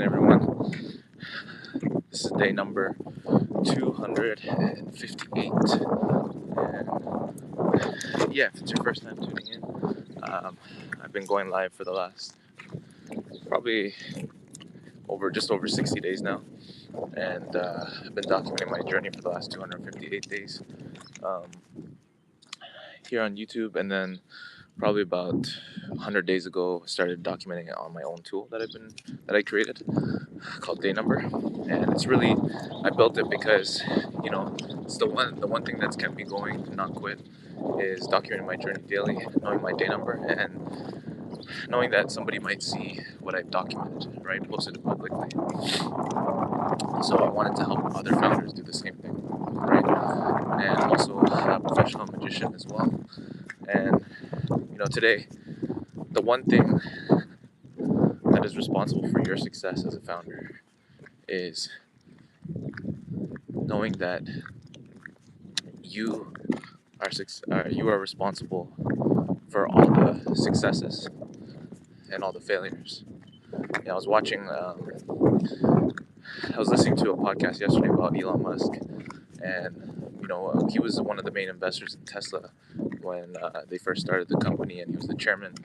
everyone? This is day number 258. And yeah, if it's your first time tuning in, I've been going live for the last probably just over 60 days now. And I've been documenting my journey for the last 258 days um, here on YouTube. And then probably about 100 days ago, started documenting it on my own tool that I created called Day Number. And it's really, I built it because it's the one thing that's kept me going to not quit is documenting my journey daily, knowing my day number, and knowing that somebody might see what I've documented, right, posted it publicly. So I wanted to help other founders do the same thing, right, and also a professional magician as well. And today, the one thing that is responsible for your success as a founder is knowing that you you are responsible for all the successes and all the failures. I was listening to a podcast yesterday about Elon Musk, and he was one of the main investors in Tesla when they first started the company, and he was the chairman.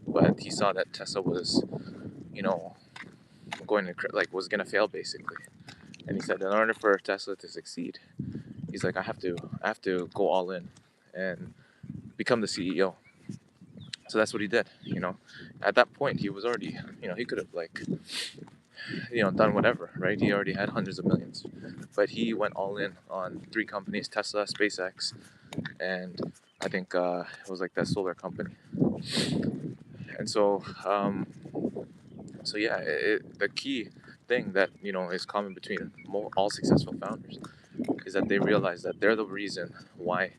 But he saw that Tesla was, was going to fail basically, and he said, in order for Tesla to succeed, he's like, I have to go all in and become the CEO. So that's what he did. At that point, he was already, he could have done whatever, right? He already had hundreds of millions, but he went all in on three companies: Tesla, SpaceX, and I think it was like that solar company. And so yeah, the key thing that is common between all successful founders is that they realize that they're the reason why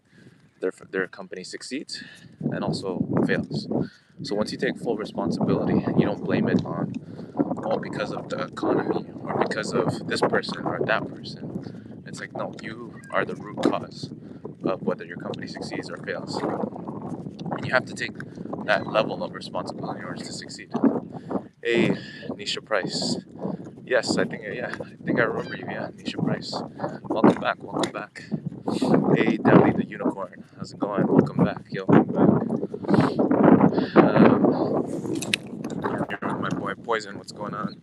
their company succeeds and also fails. So once you take full responsibility and you don't blame it on, because of the economy or because of this person or that person, it's like, no, you are the root cause of whether your company succeeds or fails. And you have to take that level of responsibility in order to succeed. Hey, Nisha Price. Yes, I think I remember you. Yeah, Nisha Price. Welcome back. Welcome back. Hey, Deli the Unicorn. How's it going? Welcome back. Yo, welcome back. My boy Poison. What's going on?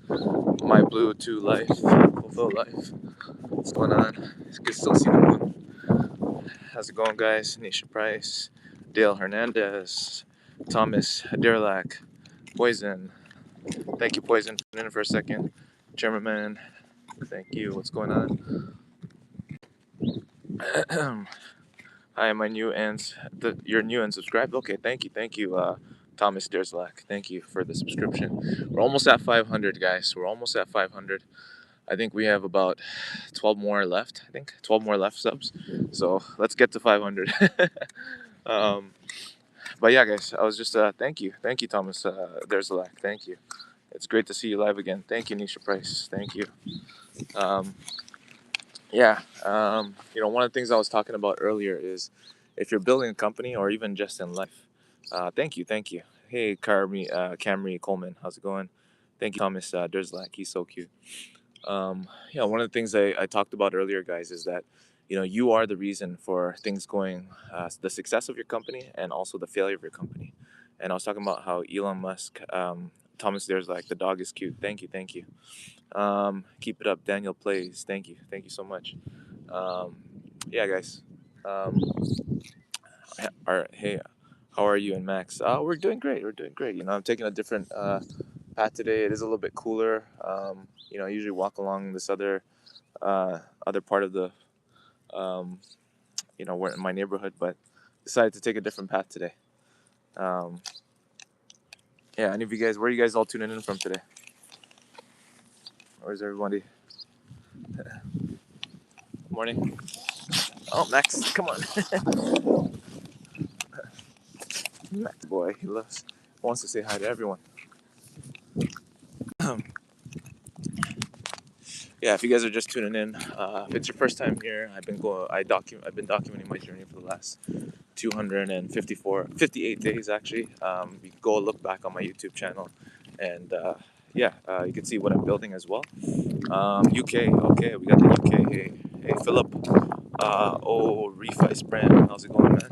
My Blue to Life. Fulfill Life. What's going on? It's good to still see the moon. How's it going, guys? Nisha Price. Dale Hernandez. Thomas Derlak. Poison. Thank you, Poison, for tuning in for a second. Chairman, thank you. What's going on? Hi, am I new and you're new and subscribed? Okay, thank you, Thomas Derslak. Thank you for the subscription. We're almost at 500, guys. We're almost at 500. I think we have about 12 more left. 12 more left subs. So let's get to 500. But yeah, guys, I was just thank you, Thomas Derslak. Thank you. It's great to see you live again. Thank you, Nisha Price. Thank you. One of the things I was talking about earlier is if you're building a company or even just in life. Thank you. Hey, Camry Coleman, how's it going? Thank you, Thomas Derslak. He's so cute. One of the things I talked about earlier, guys, is that you are the reason for things going, the success of your company and also the failure of your company. And I was talking about how Elon Musk, Thomas Derslak, the dog is cute. Thank you. Keep it up, Daniel Plays. Thank you so much. Yeah, guys. Hey, how are you and Max? We're doing great. I'm taking a different path today. It is a little bit cooler. I usually walk along this other part of the we're in my neighborhood, but decided to take a different path today. Yeah, any of you guys, where are you guys all tuning in from today? Where's everybody? Morning. Oh, Max, come on. Max boy, he wants to say hi to everyone. Yeah, if you guys are just tuning in, if it's your first time here, I've been documenting my journey for the last 58 days actually. You can go look back on my YouTube channel, and yeah, you can see what I'm building as well. UK, okay, we got the UK. Hey, Philip. Oh, Refi Brand, how's it going, man?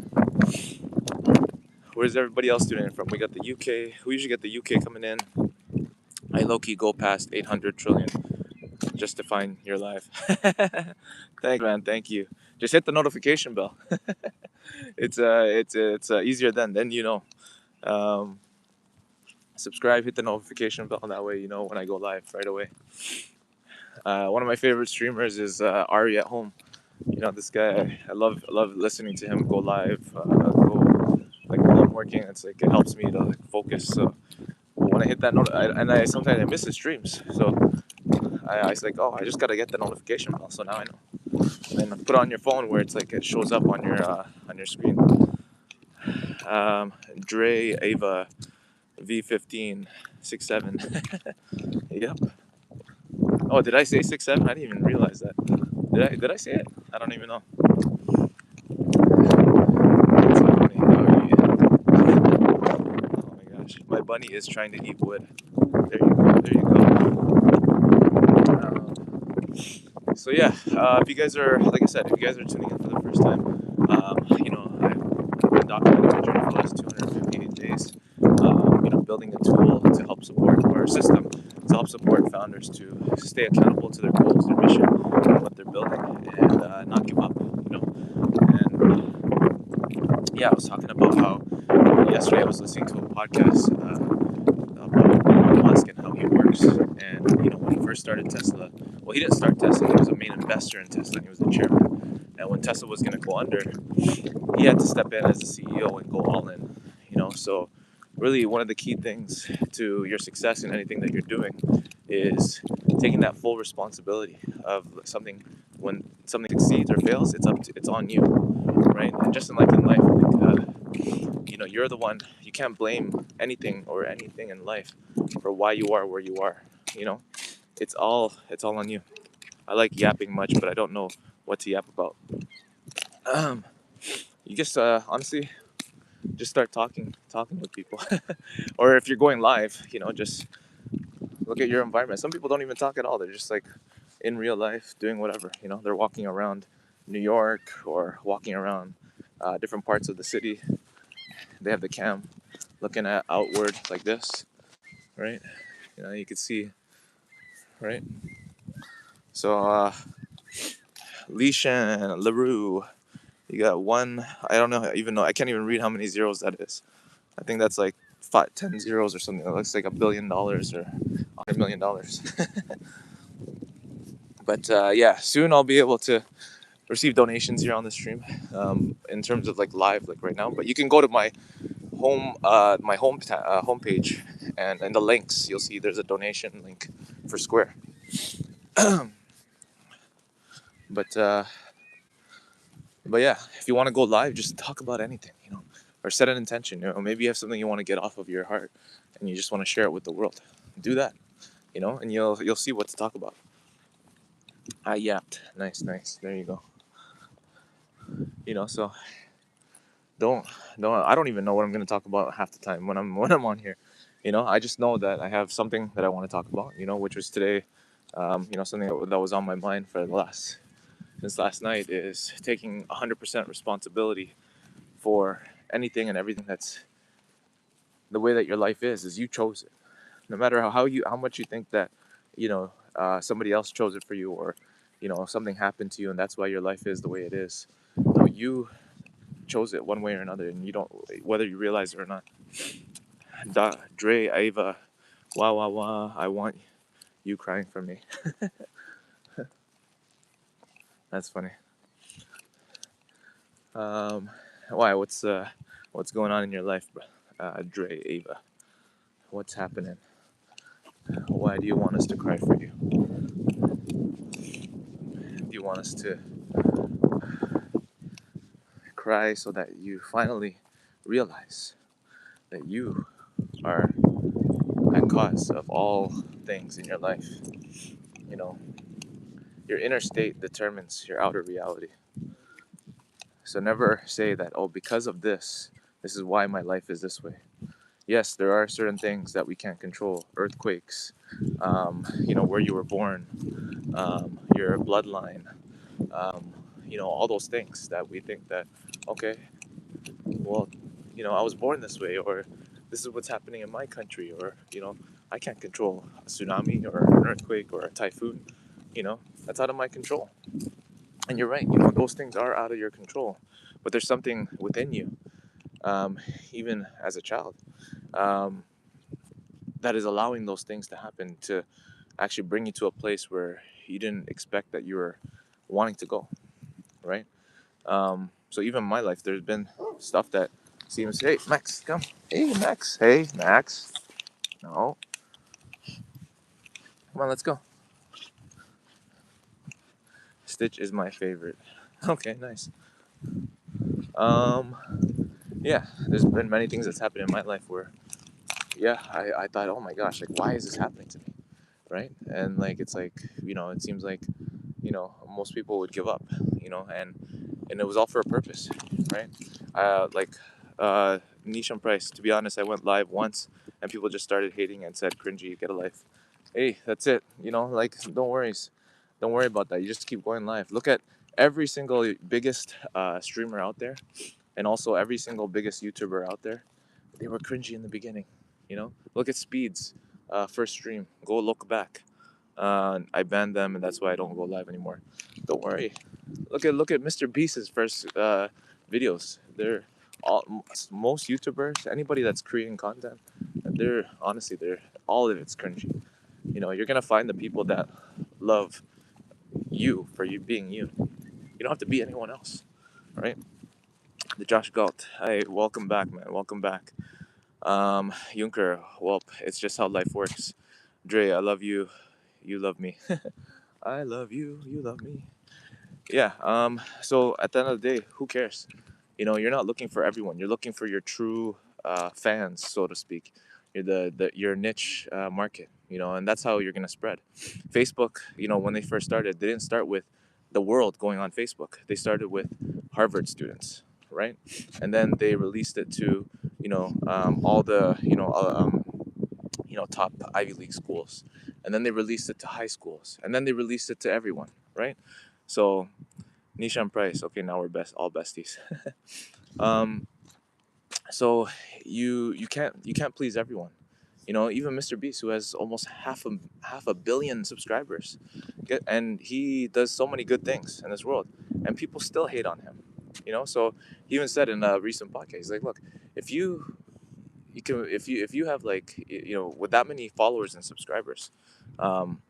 Where's everybody else tuning in from? We got the UK. We usually get the UK coming in. I low key go past 800 trillion just to find your live. Thanks, man. Thank you. Just hit the notification bell. It's easier then you know. Um, Subscribe, hit the notification bell, and that way you know when I go live right away. One of my favorite streamers is Ari at home. You know this guy. I love listening to him go live. Go like while I'm working. It's like it helps me to like, focus. So when I hit that note, I sometimes I miss his streams. So I was like, oh, I just gotta get the notification bell. So now I know. And then put on your phone where it's like it shows up on your screen. Dre Ava V15 67. Yep. Oh, did I say 6'7"? I didn't even realize that. Did I say it? I don't even know. That's so funny. Oh, oh my gosh. My bunny is trying to eat wood. There you go. There you go. So yeah, if you guys are, like I said, if you guys are tuning in for the first time, you know, I've been documenting my journey for the last 258 days. You know, building a tool to help support, or a system to help support founders to stay accountable to their goals, their mission, and what they're building, and not give up. You know, and yeah, I was talking about how yesterday I was listening to a podcast about Elon Musk and how he works. And you know, when he first started Tesla, well, he didn't start Tesla. He was a main investor in Tesla, and he was the chairman. And when Tesla was going to go under, he had to step in as the CEO and go all in. You know, so really one of the key things to your success in anything that you're doing is taking that full responsibility of something. When something succeeds or fails, it's on you, right? And just in like in life, like, you know, you're the one. You can't blame anything in life for why you are where you are. You know, it's all on you. I like yapping much, but I don't know what to yap about. Um, you just honestly just start talking with people, or if you're going live, you know, just look at your environment. Some people don't even talk at all. They're just like in real life doing whatever. You know, they're walking around New York or walking around different parts of the city. They have the cam looking at outward like this, right? You know, you could see, right? So, Lishan, LaRue, you got one. I don't know, even know. I can't even read how many zeros that is. I think that's like 10 zeros or something. It looks like $1 billion or $100 million. But yeah, soon I'll be able to receive donations here on the stream, in terms of like live, like right now. But you can go to my homepage, and in the links you'll see there's a donation link for Square. But But yeah, if you want to go live, just talk about anything, you know, or set an intention. You know, maybe you have something you want to get off of your heart, and you just want to share it with the world. Do that, you know, and you'll see what to talk about. I yapped. Nice, nice. There you go. You know, so don't don't. I don't even know what I'm gonna talk about half the time when I'm on here. You know, I just know that I have something that I want to talk about. You know, which was today. You know, something that was on my mind for the last since last night is taking 100% responsibility for anything and everything that's the way that your life is you chose it, no matter how much you think that you know somebody else chose it for you, or you know something happened to you and that's why your life is the way it is. No, you chose it one way or another, and you don't, whether you realize it or not. Dre Ava, wah wah wah, I want you crying for me. That's funny. um why, what's going on in your life, Dre Ava? What's happening? Why do you want us to cry for you? Do you want us to cry so that you finally realize that you are at cause of all things in your life? You know, your inner state determines your outer reality. So never say that, oh, because of this is why my life is this way. yes, there are certain things that we can't control, earthquakes, where you were born, your bloodline, um, all those things that we think that, okay, well, I was born this way, or this is what's happening in my country, or, I can't control a tsunami or an earthquake or a typhoon, that's out of my control. And you're right, those things are out of your control, but there's something within you, um, even as a child, um, that is allowing those things to happen to actually bring you to a place where you didn't expect that you were wanting to go, right? So even in my life, there's been stuff that seems, hey, Max, come. Hey, Max. Hey, Max. No. Come on, let's go. Stitch is my favorite. Okay, nice. Um, yeah, there's been many things that's happened in my life where, yeah, I thought, oh my gosh, like, why is this happening to me? Right? And like, it's like, it seems like, most people would give up, and it was all for a purpose, right? Like, Nishan Price, to be honest, I went live once and people just started hating and said, cringy, get a life. Hey, that's it. Like, don't worry about that. You just keep going live. Look at every single biggest streamer out there, and also every single biggest YouTuber out there. They were cringy in the beginning. Look at Speeds, first stream. Go look back. I banned them, and that's why I don't go live anymore. Don't worry. Look at Mr. Beast's first videos. They're all most YouTubers, anybody that's creating content, they're honestly they're all of it's cringy. You're gonna find the people that love you for you being you. You don't have to be anyone else, right? The Josh Galt. Hey, welcome back, man. Welcome back. Junker. Well, it's just how life works. Dre, I love you. You love me. I love you. You love me. Yeah. So at the end of the day, who cares? You're not looking for everyone. You're looking for your true fans, so to speak. You're the your niche market. And that's how you're gonna spread. Facebook. When they first started, they didn't start with the world going on Facebook. They started with Harvard students, right? And then they released it to all the top Ivy League schools, and then they released it to high schools, and then they released it to everyone, right? So Nishan Price. Okay, now we're all besties. um, so you can't please everyone. Even Mr. Beast, who has almost half a billion subscribers, and he does so many good things in this world, and people still hate on him. So he even said in a recent podcast, he's like, look, if you can if you have like with that many followers and subscribers, um,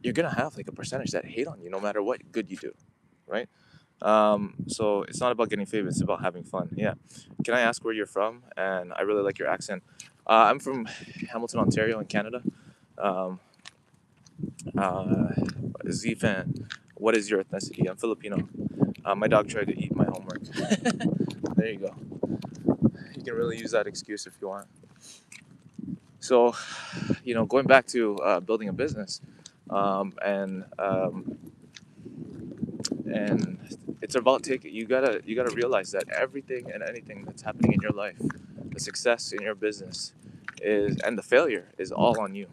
you're gonna have like a percentage that hate on you no matter what good you do, right? So it's not about getting famous; it's about having fun. Yeah. Can I ask where you're from? And I really like your accent. I'm from Hamilton, Ontario, in Canada. Um, uh, Z fan. What is your ethnicity? I'm Filipino. My dog tried to eat my homework. There you go. You can really use that excuse if you want. So, going back to building a business, and it's about taking. You gotta realize that everything and anything that's happening in your life, the success in your business, is and the failure is all on you.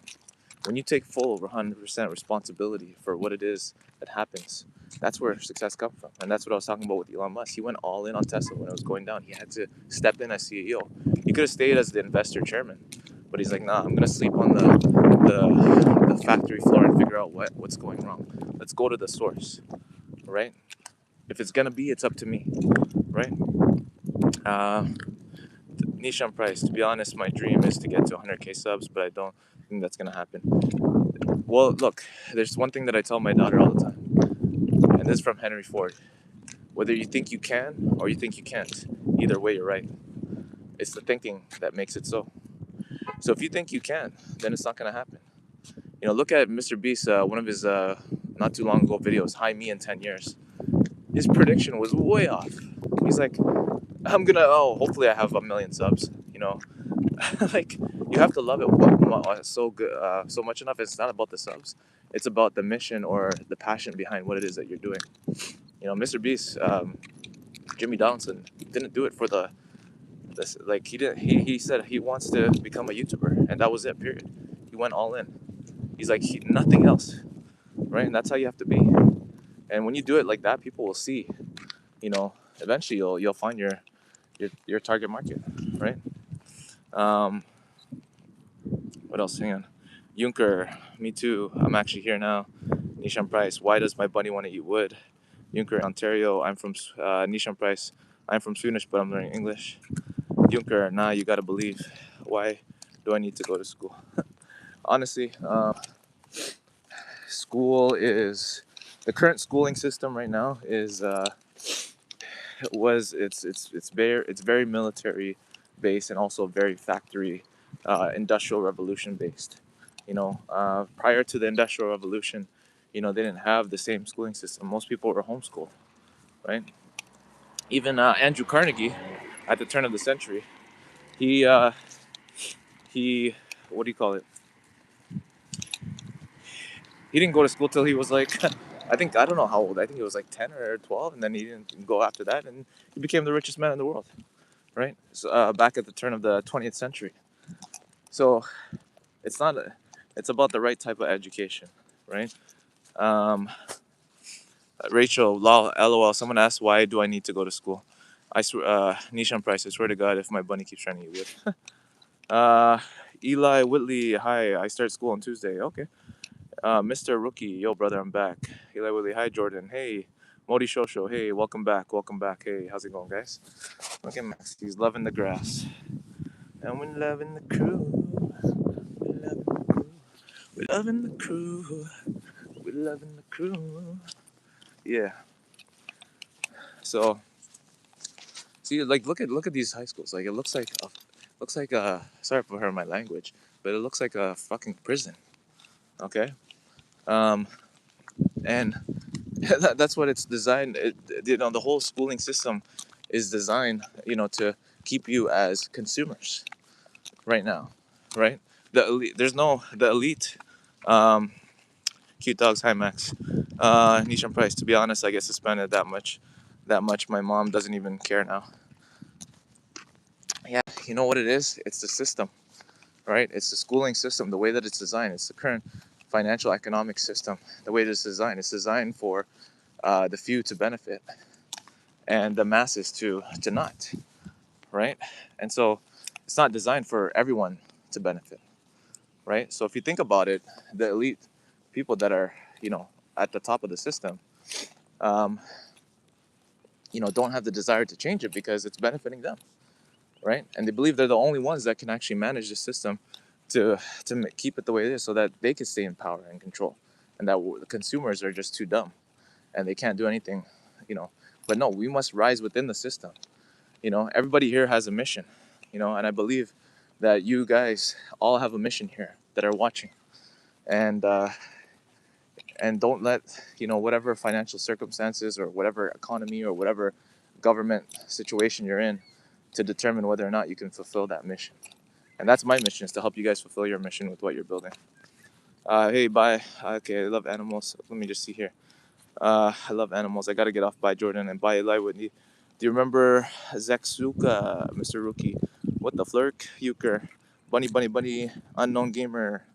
When you take full 100% responsibility for what it is that happens, that's where success comes from. And that's what I was talking about with Elon Musk. He went all in on Tesla when it was going down. He had to step in as CEO. He could have stayed as the investor chairman, but he's like, nah, I'm gonna sleep on the factory floor and figure out what's going wrong. Let's go to the source, right? If it's gonna be, it's up to me, right? Uh, Nishan Price. To be honest, my dream is to get to 100K subs, but I don't think that's gonna happen. Well, look, there's one thing that I tell my daughter all the time, and this is from Henry Ford. Whether you think you can or you think you can't, either way, you're right. It's the thinking that makes it so. So if you think you can, then it's not gonna happen. Look at Mr. Beast, one of his not too long ago videos, Hi Me in 10 years. His prediction was way off. He's like, hopefully I have 1 million subs. Like, you have to love it so good, so much enough. It's not about the subs. It's about the mission or the passion behind what it is that you're doing. Mr. Beast, Jimmy Donaldson didn't do it for the This, like he did, he said he wants to become a YouTuber, and that was it. Period. He went all in. He's like nothing else, right? And that's how you have to be. And when you do it like that, people will see. You know, eventually you'll find your target market, right? Um, what else? Hang on. Junker, me too. I'm actually here now. Nishan Price, why does my buddy want to eat wood? Junker, Ontario. I'm from Nishan Price. I'm from Swedish, but I'm learning English. Junker, nah, you gotta believe. Why do I need to go to school? Honestly, school is the current schooling system right now is it's very military based and also very factory industrial revolution based. Prior to the industrial revolution, they didn't have the same schooling system. Most people were homeschooled, right? Even Andrew Carnegie, at the turn of the century, he he what do you call it? He didn't go to school till he was like, I don't know how old. I think he was like 10 or 12, and then he didn't go after that, and he became the richest man in the world, right? So back at the turn of the 20th century. So it's not, it's about the right type of education, right? Um, Rachel, lol, someone asked, why do I need to go to school? I swear, Nishan Price, I swear to God, if my bunny keeps trying to eat wood. Eli Whitley, hi, I start school on Tuesday. Okay. Mr. Rookie, yo, brother, I'm back. Eli Whitley, hi, Jordan. Hey, Modi Shosho, hey, welcome back, welcome back. Hey, how's it going, guys? Look at Max, he's loving the grass. And we're loving the crew. We're loving the crew. We're loving the crew. We're loving the crew. Yeah. So, see, like, look at these high schools. Like, it looks like sorry for my language, but it looks like a fucking prison. Okay. Um, and that's what it's designed. The whole schooling system is designed, to keep you as consumers right now, right? The elite, there's no the elite. Um, Cute dogs, hi Max. Nishan Price. To be honest, I get suspended that much. My mom doesn't even care now. Yeah, you know what it is? It's the system, right? It's the schooling system, the way that it's designed. It's the current financial economic system, the way that it's designed. It's designed for the few to benefit and the masses to not, right? And so it's not designed for everyone to benefit, right? So if you think about it, the elite people that are, at the top of the system, um, don't have the desire to change it because it's benefiting them, right? And they believe they're the only ones that can actually manage the system to keep it the way it is, so that they can stay in power and control, and that the consumers are just too dumb and they can't do anything, you know. But no, we must rise within the system. Everybody here has a mission, and I believe that you guys all have a mission here that are watching, and don't let whatever financial circumstances or whatever economy or whatever government situation you're in to determine whether or not you can fulfill that mission. And that's my mission, is to help you guys fulfill your mission with what you're building. Hey, bye. Okay, I love animals. Let me just see here. I love animals. I gotta get off. By Jordan, and bye Eli Whitney. Do you remember Zaksuka, Mr. Rookie? What the flirk? Euchre. Bunny, unknown gamer.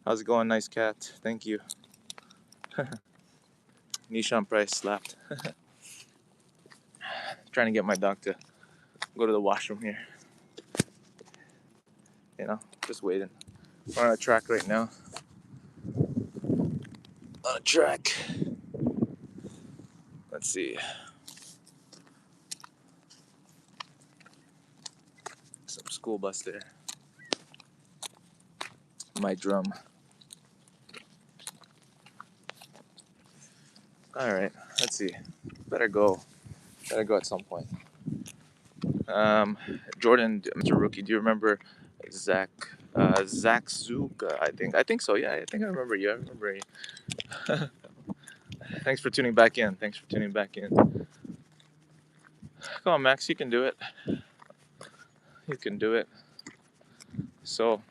How's it going? Nice cat. Thank you. Nishan Price slapped. Trying to get my dog to go to the washroom here. Just waiting. We're on a track right now. On a track. Let's see. Some school bus there. My drum. All right. Let's see. Better go. Better go at some point. Jordan, Mr. Rookie, do you remember Zach Zuka? I think so. Yeah, I think I remember you. I remember you. Thanks for tuning back in. Come on, Max. You can do it. You can do it. So,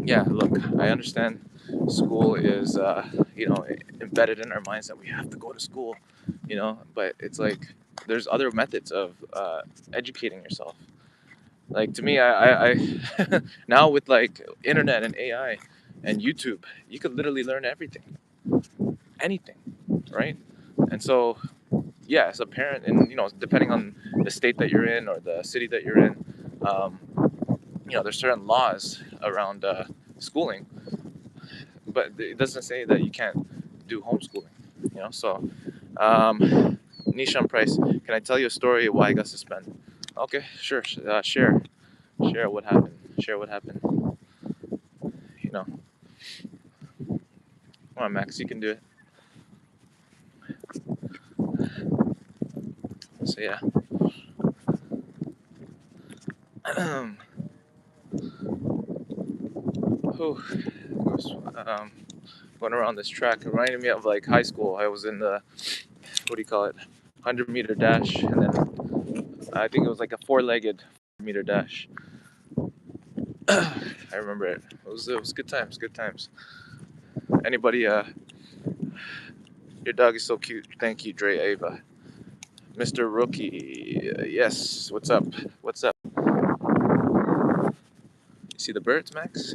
yeah, look, I understand school is, embedded in our minds that we have to go to school, but it's like there's other methods of educating yourself. Like to me, I now with like internet and AI and YouTube, you could literally learn everything, anything, right? And so, yeah, as a parent, and depending on the state that you're in or the city that you're in, um, there's certain laws around schooling, but it doesn't say that you can't do homeschooling. So Nishan Price, can I tell you a story of why I got suspended? Okay, sure. Share what happened. Share what happened. You know, come on, Max, you can do it. So yeah, whew, going around this track, it reminded me of like high school. I was in the, what do you call it, 100-meter dash, and then I think it was like a four-legged meter dash. I remember it. It was good times. Good times. Anybody? Your dog is so cute. Thank you, Dre Ava. Mr. Rookie. Yes. What's up? What's up? You see the birds, Max?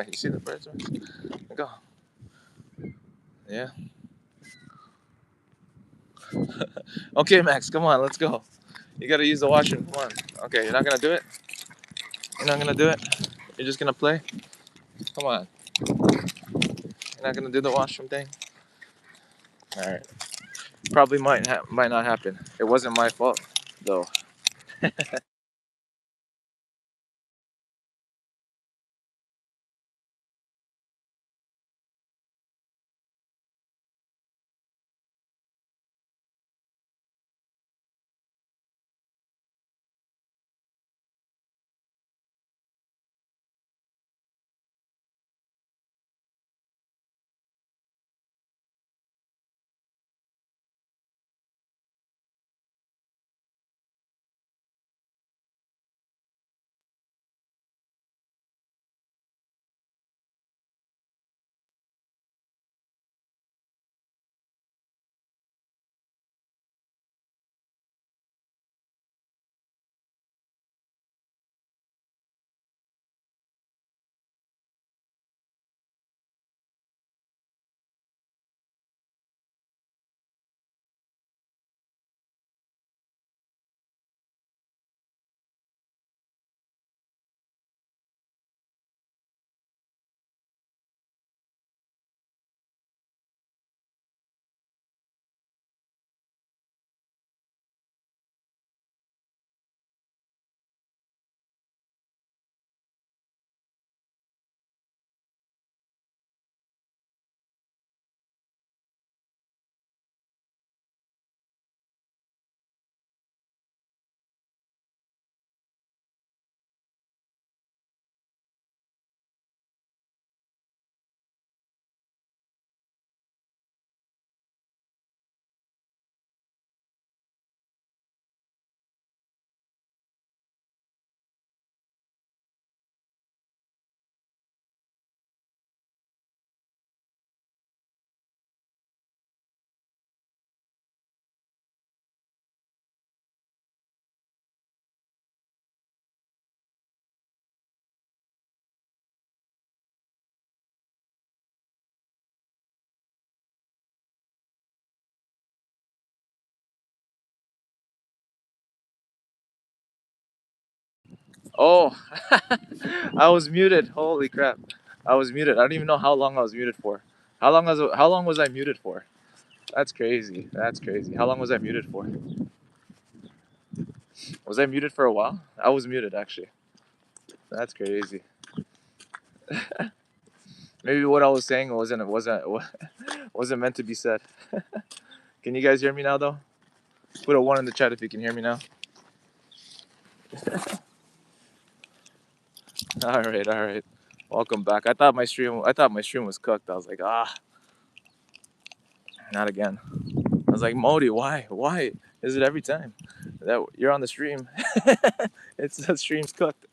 You see the birds, Max? Go. Yeah. Okay, Max. Come on. Let's go. You gotta use the washroom. Come on. Okay. You're not gonna do it. You're not gonna do it. You're just gonna play. Come on. You're not gonna do the washroom thing. All right. Probably might not happen. It wasn't my fault though. Oh, I was muted. Holy crap. I was muted. I don't even know how long I was muted for. How long was I muted for? That's crazy. That's crazy. How long was I muted for? Was I muted for a while? I was muted actually. That's crazy. Maybe what I was saying wasn't meant to be said. Can you guys hear me now though? Put a one in the chat if you can hear me now. All right, all right. Welcome back. I thought my stream was cooked. I was like, not again. I was like, Modi, why? Why is it every time that you're on the stream? It's the stream's cooked.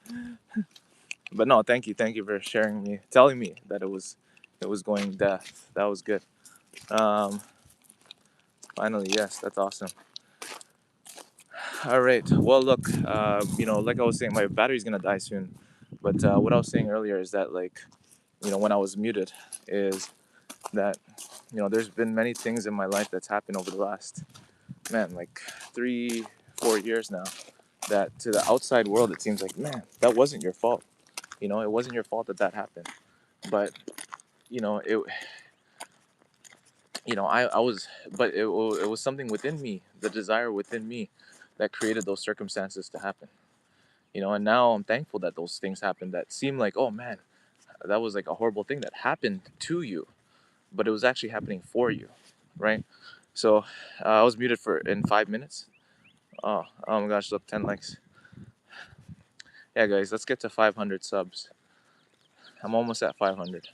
But no, thank you for telling me that it was going death. That was good. Um, Finally, yes, that's awesome. All right. Well, look, like I was saying, my battery's gonna die soon. But what I was saying earlier is that, like, when I was muted, is that there's been many things in my life that's happened over the last, man, like 3 4 years now. That to the outside world, it seems like, man, that wasn't your fault. It wasn't your fault that that happened. But it I was, but it was something within me, the desire within me, that created those circumstances to happen. And now I'm thankful that those things happened that seem like, oh man, that was like a horrible thing that happened to you, but it was actually happening for you, right? So I was muted for in 5 minutes. Oh my gosh, look, 10 likes. Yeah, guys, let's get to 500 subs. I'm almost at 500.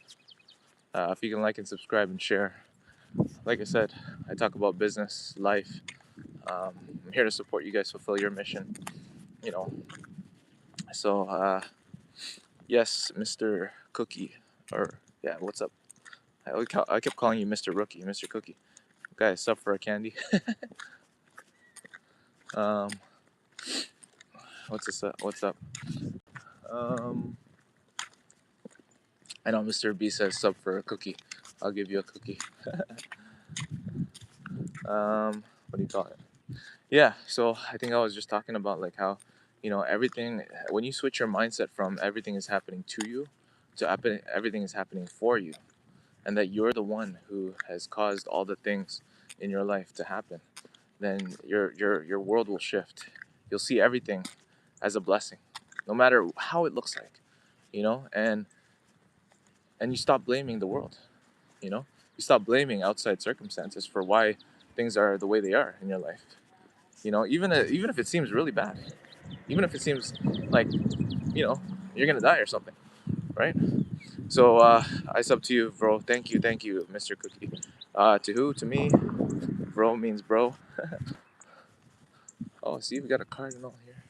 If you can like and subscribe and share, like I said, I talk about business, life. I'm here to support you guys fulfill your mission. You know, so yes, Mr. Cookie, or yeah, what's up? I kept calling you Mr. Rookie, Mr. Cookie. Guys, sub for a candy. um, what's this? What's up? Um, I know Mr. B says sub for a cookie. I'll give you a cookie. What do you call it? Yeah. So I think I was just talking about like how, everything, when you switch your mindset from everything is happening to you to everything is happening for you, and that you're the one who has caused all the things in your life to happen, then your world will shift. You'll see everything as a blessing, no matter how it looks like, and you stop blaming the world. You know, you stop blaming outside circumstances for why things are the way they are in your life. Even if it seems really bad, even if it seems like you're gonna die or something, right? So I sub to you, bro. Thank you, Mr. Cookie. To who? To me. Bro means bro. Oh, see, we got a cardinal here.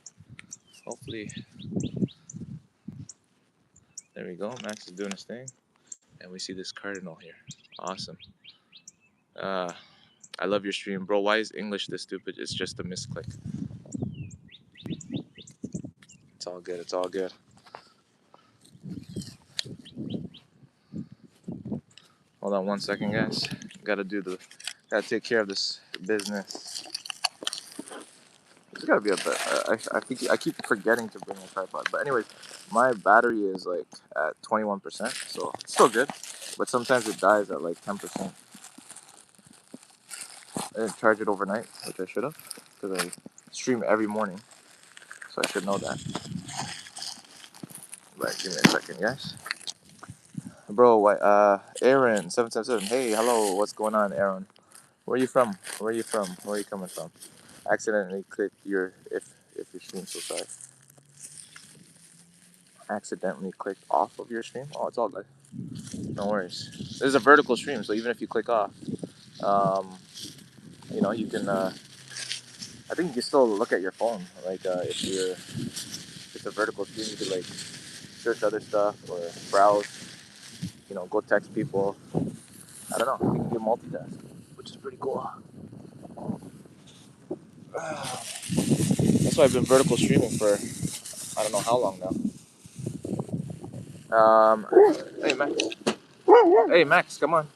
Hopefully, there we go. Max is doing his thing, and we see this cardinal here. Awesome. Uh, I love your stream, bro. Why is English this stupid? It's just a misclick. It's all good. It's all good. Hold on 1 second, guys. Gotta take care of this business. There's gotta be a bit. I think I keep forgetting to bring a tripod. But anyways, my battery is like at 21%, so it's still good. But sometimes it dies at like 10%. I didn't charge it overnight, which I should have, because I stream every morning, so I should know that. But give me a second, guys. Bro, Aaron 777. Hey, hello. What's going on, Aaron? Where are you from? Where are you from? Where are you coming from? Accidentally clicked your if your stream. So sorry. Accidentally clicked off of your stream. Oh, it's all good. No worries. This is a vertical stream, so even if you click off, um, you can. I think you can still look at your phone. Like if it's a vertical stream, you could like search other stuff or browse. Go text people. I don't know. You can do multitask, which is pretty cool. That's why I've been vertical streaming for I don't know how long now. Hey Max. Hey Max, come on.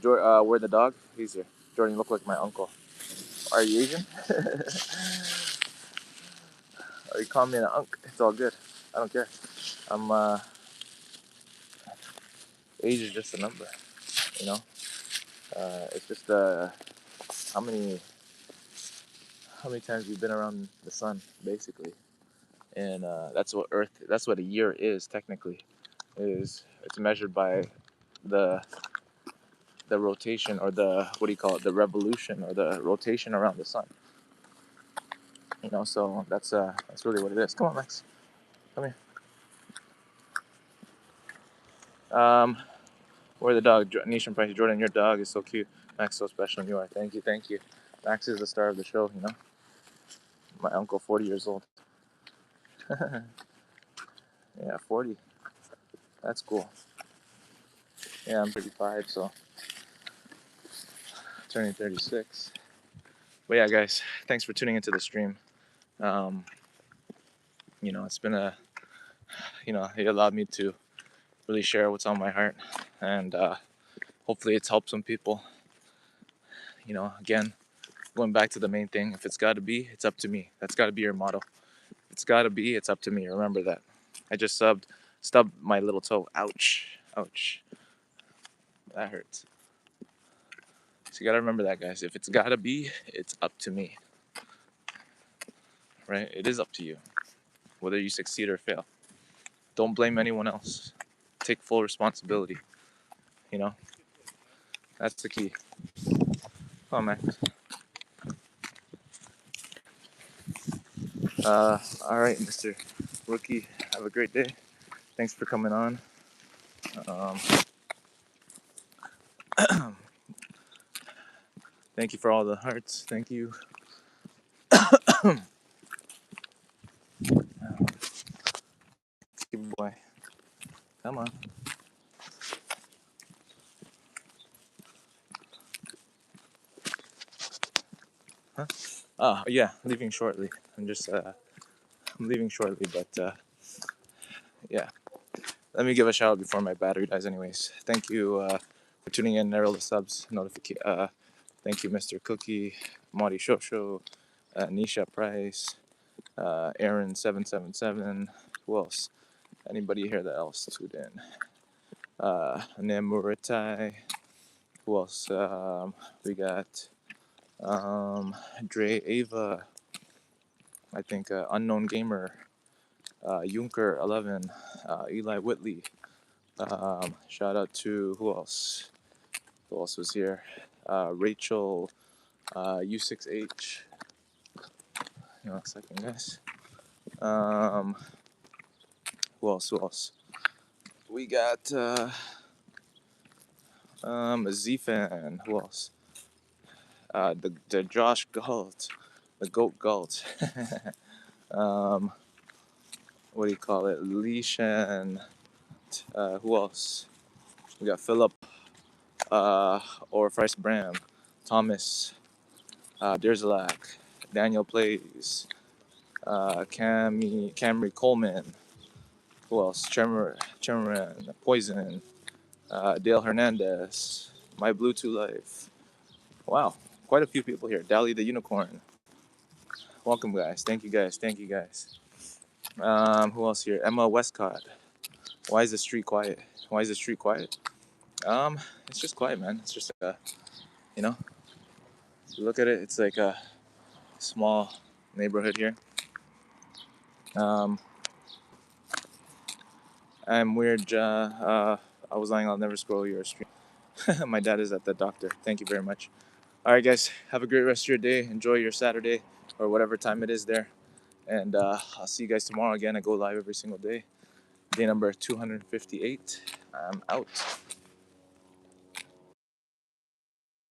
Where the dog? He's here. Jordan, you look like my uncle. Are you Asian? Or you call me an unk? It's all good. I don't care. I'm age is just a number. You know. It's just how many how many times we've been around the sun, basically, and that's what Earth. That's what a year is technically. It's measured by the the rotation or the what do you call it? The revolution or the rotation around the sun. So that's really what it is. Come on, Max. Come here. Um, where the dog? Nation Price Jordan, your dog is so cute. Max, so special, and you are. Thank you, thank you. Max is the star of the show. My uncle, 40 years old. Yeah, 40. That's cool. Yeah, I'm 35, so turning 36. But yeah, guys, thanks for tuning into the stream. Um, it's been it allowed me to really share what's on my heart, and hopefully it's helped some people. Again, going back to the main thing, if it's got to be, it's up to me. That's got to be your motto. If it's got to be, it's up to me. Remember that. I just stubbed my little toe. Ouch. Ouch. That hurts. So you got to remember that, guys. If it's got to be, it's up to me. Right? It is up to you, whether you succeed or fail. Don't blame anyone else. Take full responsibility. You know, that's the key. Oh, man. All right, Mr. Rookie. Have a great day. Thanks for coming on. Um, thank you for all the hearts. Thank you. Good boy. Come on. Huh? Oh, yeah, leaving shortly. I'm leaving shortly, but yeah. Let me give a shout out before my battery dies, anyways. Thank you for tuning in, Narrow the subs, notification. Thank you, Mr. Cookie, Marty Shosho, Nisha Price, Aaron777. Who else? Anybody here that else tuned in? Nemuritai. Who else? We got Dre Ava. I think Unknown Gamer. Junker11. Eli Whitley. Shout out to who else? Who else was here? Rachel U6H. Hang on a second, guys. Who else? Who else? We got a Z-Fan. Who else? The Josh Galt. The Goat Galt. What do you call it? Leishan. Who else? We got Philip. Or Price Bram. Thomas. Derzalak. Daniel Plays. Camry Coleman. Who else? Chemeran, Poison, Dale Hernandez, My Bluetooth Life. Wow, quite a few people here. Dally the Unicorn. Welcome, guys. Thank you, guys. Thank you, guys. Who else here? Emma Westcott. Why is the street quiet? Why is the street quiet? It's just quiet, man. It's just you know, you look at it, it's like a small neighborhood here. I'm weird. I was lying. I'll never scroll your stream. My dad is at the doctor. Thank you very much. All right, guys. Have a great rest of your day. Enjoy your Saturday or whatever time it is there. And I'll see you guys tomorrow again. I go live every single day. Day number 258. I'm out.